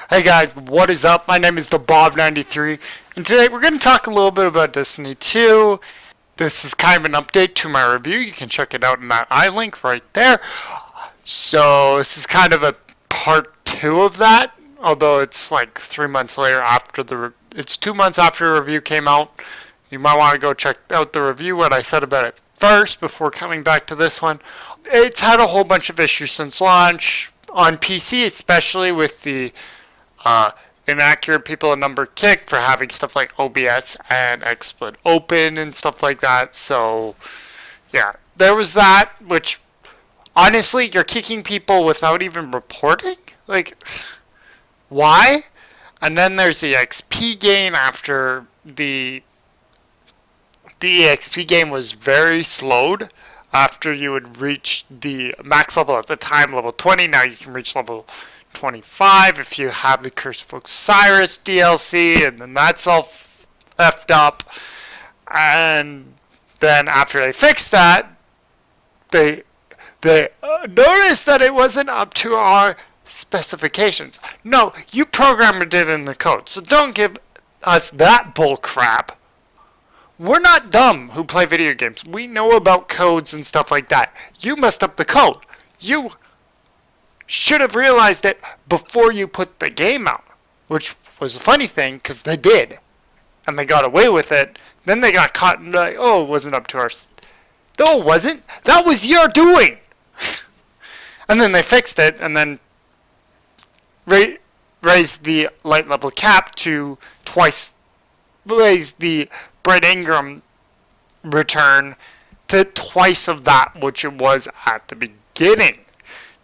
Hey guys, what is up? My name is the Bob93, and today we're going to talk a little bit about Destiny 2. This is kind of an update to my review. You can check it out in that link right there. So this is kind of a part 2 of that, although it's like 3 months later after it's 2 months after the review came out. You might want to go check out the review, what I said about it first before coming back to this one. It's had a whole bunch of issues since launch, on PC especially, with the inaccurate people a number kick for having stuff like OBS and XSplit open and stuff like that. So yeah, there was that, which honestly, you're kicking people without even reporting? Like, why? And then there's the XP gain after the EXP game was very slowed after you would reach the max level at the time, level 20. Now you can reach level 25 if you have the Curse of Osiris DLC, and then that's all effed up. And then after they fixed that, they noticed that it wasn't up to our specifications. No, you programmed it in the code, so don't give us that bull crap. We're not dumb who play video games. We know about codes and stuff like that. You messed up the code. You should have realized it before you put the game out, which was a funny thing because they did, and they got away with it. Then they got caught and like, oh, it wasn't up to our. No, it wasn't. That was your doing. And then they fixed it, and then raised the light level cap to twice. Raised the Brett Ingram return to twice of that which it was at the beginning.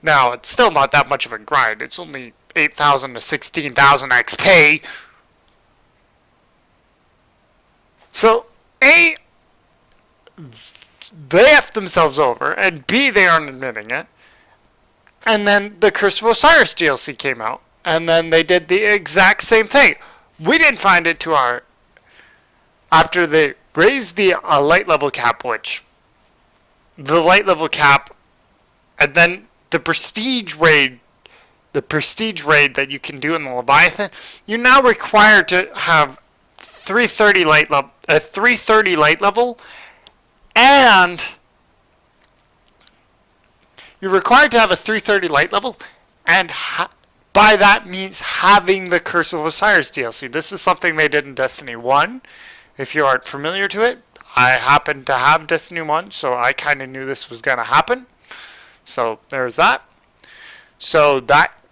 Now, it's still not that much of a grind. It's only 8,000 to 16,000 XP. So, A, they F themselves over, and B, they aren't admitting it. And then the Curse of Osiris DLC came out, and then they did the exact same thing. We didn't find it to our... After they raised the light level cap, which... The light level cap, and then the prestige raid that you can do in the Leviathan, you're now required to have 330 light level, and you're required to have a 330 light level, and by that means having the Curse of Osiris DLC. This is something they did in Destiny 1. If you aren't familiar to it, I happen to have Destiny 1, so I kind of knew this was going to happen. So there's that. So that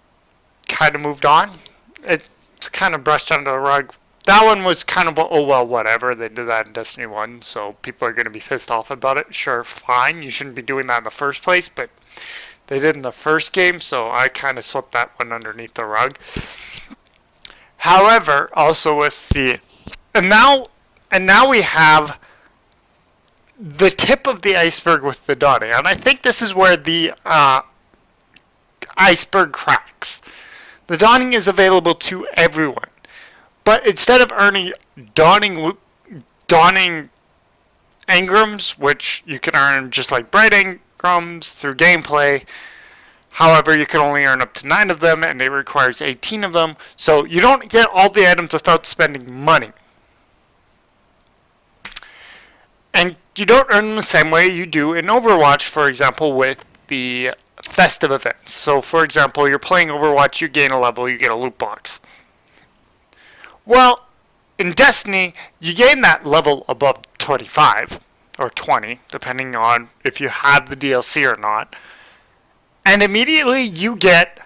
kind of moved on. It's kind of brushed under the rug. That one was kind of, oh well, whatever. They did that in Destiny 1, so people are going to be pissed off about it. Sure, fine. You shouldn't be doing that in the first place, but they did in the first game, so I kind of swept that one underneath the rug. However, also with the... And now we have the tip of the iceberg with the dawning. And I think this is where the iceberg cracks. The dawning is available to everyone. But instead of earning dawning engrams, which you can earn just like bright engrams through gameplay, however, you can only earn up to 9 of them, and it requires 18 of them. So you don't get all the items without spending money. And you don't earn them the same way you do in Overwatch, for example, with the festive events. So, for example, you're playing Overwatch, you gain a level, you get a loot box. Well, in Destiny, you gain that level above 25, or 20, depending on if you have the DLC or not. And immediately you get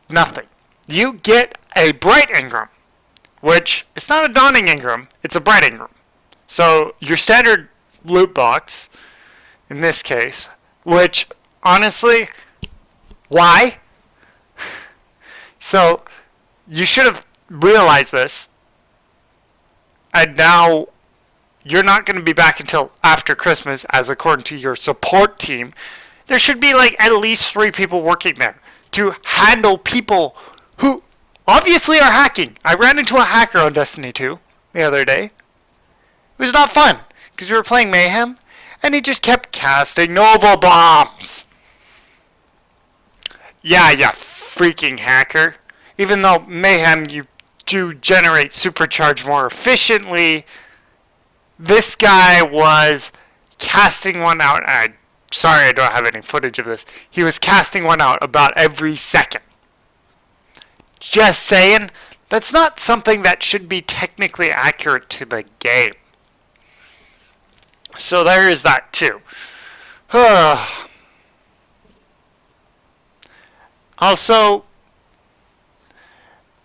nothing. You get a bright engram, which is not a dawning engram, it's a bright engram. So your standard loot box, in this case, which honestly, why? So you should have realized this, and now you're not going to be back until after Christmas, as according to your support team. There should be like at least 3 people working there to handle people who obviously are hacking. I ran into a hacker on Destiny 2 the other day. It was not fun, because we were playing Mayhem, and he just kept casting Nova Bombs. Yeah, freaking hacker. Even though Mayhem, you do generate supercharge more efficiently, this guy was casting one out. Sorry, I don't have any footage of this. He was casting one out about every second. Just saying, that's not something that should be technically accurate to the game. So there is that too. Also,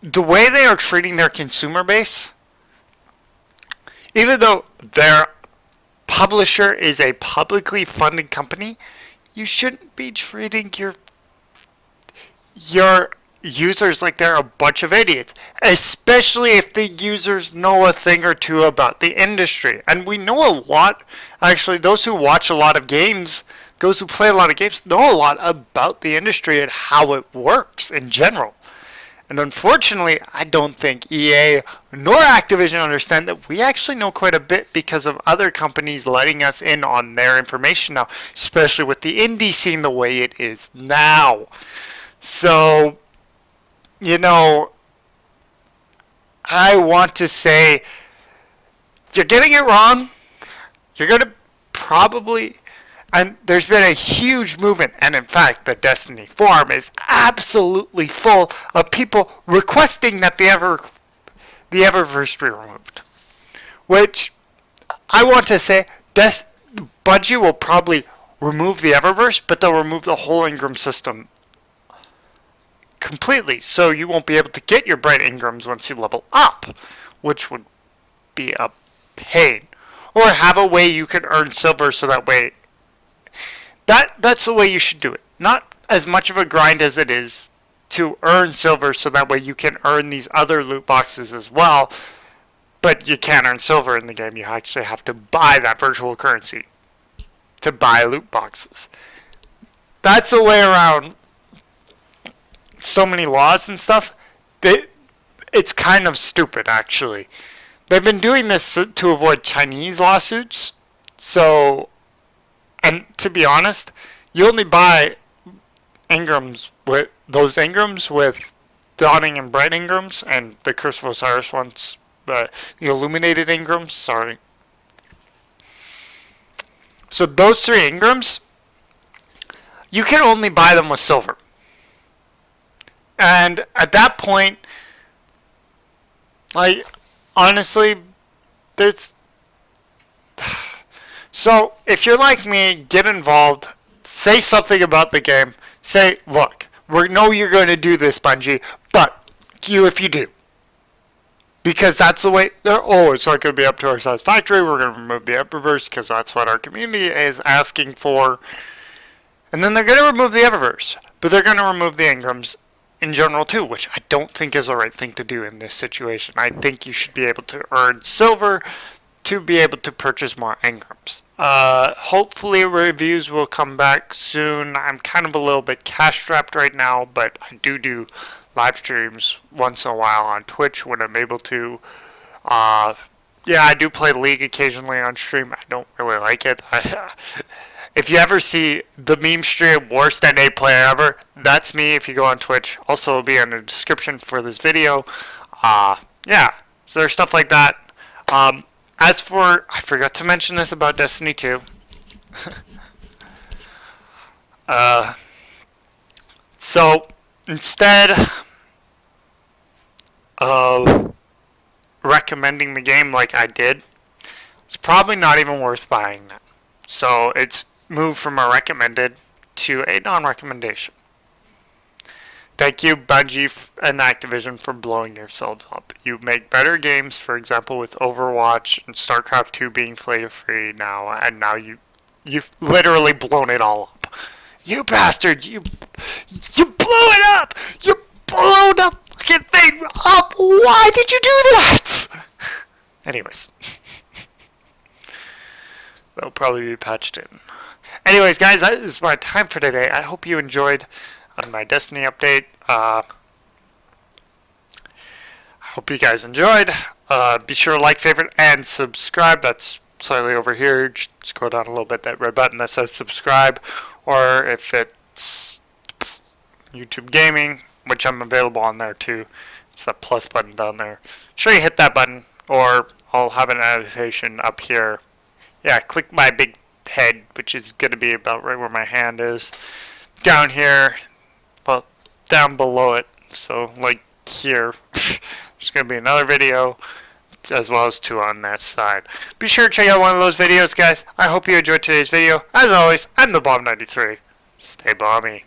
the way they are treating their consumer base, even though their publisher is a publicly funded company, you shouldn't be treating your users like they're a bunch of idiots, especially if the users know a thing or two about the industry. And we know a lot, actually, those who watch a lot of games, those who play a lot of games, know a lot about the industry and how it works in general. And unfortunately, I don't think EA nor Activision understand that we actually know quite a bit because of other companies letting us in on their information now, especially with the indie scene the way it is now. So, you know, I want to say, you're getting it wrong. You're going to probably... And there's been a huge movement, and in fact, the Destiny forum is absolutely full of people requesting that the Eververse be removed. Which, I want to say, Bungie will probably remove the Eververse, but they'll remove the whole Ingram system completely, so you won't be able to get your bright Ingrams once you level up, which would be a pain. Or have a way you can earn silver so that way... That's the way you should do it. Not as much of a grind as it is to earn silver so that way you can earn these other loot boxes as well. But you can't earn silver in the game. You actually have to buy that virtual currency to buy loot boxes. That's a way around so many laws and stuff. It's kind of stupid, actually. They've been doing this to avoid Chinese lawsuits. So... And to be honest, you only buy Ingrams with those Ingrams with Dawning and Bright Ingrams and the Curse of Osiris ones, the Illuminated Ingrams, sorry. So those three Ingrams, you can only buy them with silver. And at that point, like, honestly, there's... So, if you're like me, get involved, say something about the game, say, look, we know you're going to do this, Bungie, but if you do. Because that's the way, it's not going to be up to our satisfactory, we're going to remove the Eververse because that's what our community is asking for. And then they're going to remove the Eververse, but they're going to remove the Ingrams in general too, which I don't think is the right thing to do in this situation. I think you should be able to earn silver to be able to purchase more Ingrams. Hopefully reviews will come back soon. I'm kind of a little bit cash strapped right now, but I do live streams once in a while on Twitch when I'm able to. Yeah, I do play League occasionally on stream. I don't really like it. If you ever see the meme stream, worst NA player ever, that's me if you go on Twitch. Also, it'll be in the description for this video. Yeah, so there's stuff like that. As for, I forgot to mention this about Destiny 2. So, instead of recommending the game like I did, it's probably not even worth buying that. So, it's moved from a recommended to a non-recommendation. Thank you, Bungie and Activision, for blowing yourselves up. You make better games, for example, with Overwatch and StarCraft 2 being free now, and now you've literally blown it all up. You bastard! You blew it up! You blew the fucking thing up! Why did you do that? Anyways. That'll probably be patched in. Anyways, guys, that is my time for today. I hope you enjoyed on my Destiny update. I hope you guys enjoyed. Be sure to like, favorite, and subscribe. That's slightly over here. Just scroll down a little bit, that red button that says subscribe. Or if it's YouTube Gaming, which I'm available on there too. It's that plus button down there. Sure, you hit that button, or I'll have an annotation up here. Yeah, click my big head, which is going to be about right where my hand is. Down here, well, down below it. So, like here, there's going to be another video, as well as 2 on that side. Be sure to check out one of those videos, guys. I hope you enjoyed today's video. As always, I'm the Bomb93. Stay bomby.